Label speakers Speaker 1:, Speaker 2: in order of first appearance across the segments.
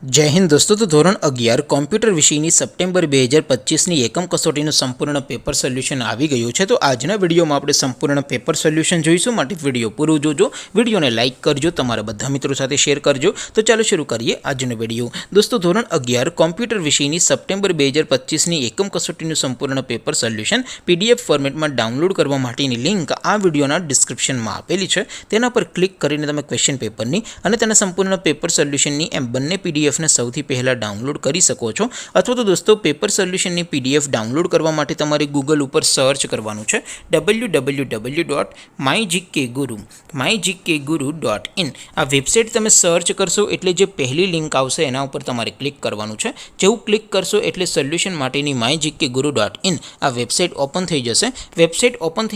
Speaker 1: जय हिंद दोस्तों। तो धोरण 11 કોમ્પ્યુટર વિષયની સપ્ટેમ્બર 2025ની એકમ કસોટીનું સંપૂર્ણ પેપર સોલ્યુશન આવી ગયું છે। તો આજના વિડીયોમાં આપણે સંપૂર્ણ પેપર સોલ્યુશન જોઈશું, માટે વિડીયો પૂરો જોજો, વિડીયોને લાઇક કરજો, તમારા બધા મિત્રો સાથે શેર કરજો। તો ચાલો શરૂ કરીએ આજનો વિડીયો। દોસ્તો ધોરણ 11 કોમ્પ્યુટર વિષયની સપ્ટેમ્બર 2025ની એકમ કસોટીનું સંપૂર્ણ પેપર સોલ્યુશન પીડીએફ ફોર્મેટમાં ડાઉનલોડ કરવા માટેની લિંક આ વિડીયોના ડિસ્ક્રિપ્શનમાં આપેલી છે। તેના પર ક્લિક કરીને તમે ક્વેશ્ચન પેપરની અને તેના સંપૂર્ણ પેપર સોલ્યુશનની એમ બંને પીડીએફ ने સૌથી પહેલા ડાઉનલોડ કરી શકો છો। અથવા તો દોસ્તો પેપર સોલ્યુશનની પીડીએફ ડાઉનલોડ કરવા માટે તમારે ગૂગલ ઉપર સર્ચ કરવાનું છે www.mygkguru.in। આ વેબસાઇટ તમે સર્ચ કરશો એટલે જે પહેલી લિંક આવશે એના ઉપર તમારે ક્લિક કરવાનું છે। જેવું ક્લિક કરશો એટલે સોલ્યુશન માટેની mygkguru.in આ વેબસાઇટ ઓપન થઈ જશે। વેબસાઇટ ઓપન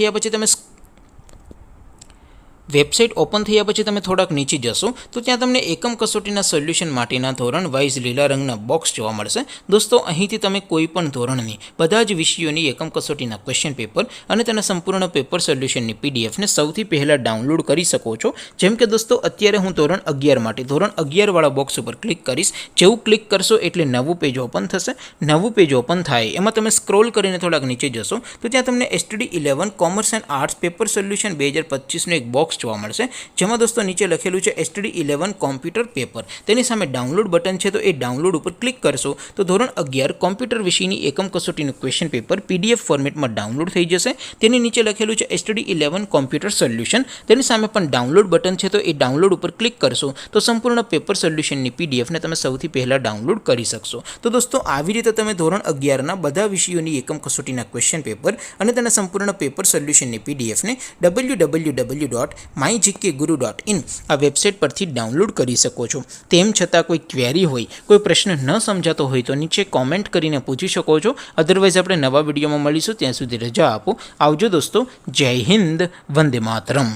Speaker 1: થયા પછી તમે થોડાક નીચે જશો તો ત્યાં તમને એકમ કસોટીના સોલ્યુશન માટેના ધોરણ વાઇઝ લીલા રંગના બોક્સ જોવા મળશે। દોસ્તો અહીંથી તમે કોઈ પણ ધોરણની બધા જ વિષયોની એકમ કસોટીના ક્વેશ્ચન પેપર અને તેના સંપૂર્ણ પેપર સોલ્યુશનની પીડીએફને સૌથી પહેલાં ડાઉનલોડ કરી શકો છો। જેમ કે દોસ્તો અત્યારે હું ધોરણ 11 માટે ધોરણ 11 વાળા બોક્સ ઉપર ક્લિક કરીશ। જેવું ક્લિક કરશો એટલે નવું પેજ ઓપન થશે। નવું પેજ ઓપન થાય એમાં તમે સ્ક્રોલ કરીને થોડાક નીચે જશો તો ત્યાં તમને STD 11 commerce and arts paper solution 2025નું એક બોક્સ જોવા મળશે, જેમાં દોસ્તો નીચે લખેલું છે STD 11 કોમ્પ્યુટર પેપર। તેની સામે ડાઉનલોડ બટન છે, તો એ ડાઉનલોડ ઉપર ક્લિક કરશો તો ધોરણ 11 કોમ્પ્યુટર વિષયની એકમ કસોટીનું ક્વેશ્ચન પેપર પીડીએફ ફોર્મેટમાં ડાઉનલોડ થઈ જશે। તેની નીચે લખેલું છે STD 11 કોમ્પ્યુટર સોલ્યુશન, તેની સામે પણ ડાઉનલોડ બટન છે, તો એ ડાઉનલોડ ઉપર ક્લિક કરશો તો સંપૂર્ણ પેપર સોલ્યુશનની પીડીએફને તમે સૌથી પહેલાં ડાઉનલોડ કરી શકશો। તો દોસ્તો આવી રીતે તમે ધોરણ 11ના બધા વિષયોની એકમ કસોટીના ક્વેશ્ચન પેપર અને તેના સંપૂર્ણ પેપર સોલ્યુશનની પીડીએફને www.mygkguru.in આ વેબસાઇટ પરથી ડાઉનલોડ કરી શકો છો। તેમ છતાં કોઈ ક્વેરી હોય, કોઈ પ્રશ્ન ન સમજાતો હોય તો નીચે કોમેન્ટ કરીને પૂછી શકો છો। અધરવાઇઝ આપણે નવા વિડીયોમાં મળીશું, ત્યાં સુધી રજા આપો। આવજો દોસ્તો, જય હિન્દ, વંદે માતરમ।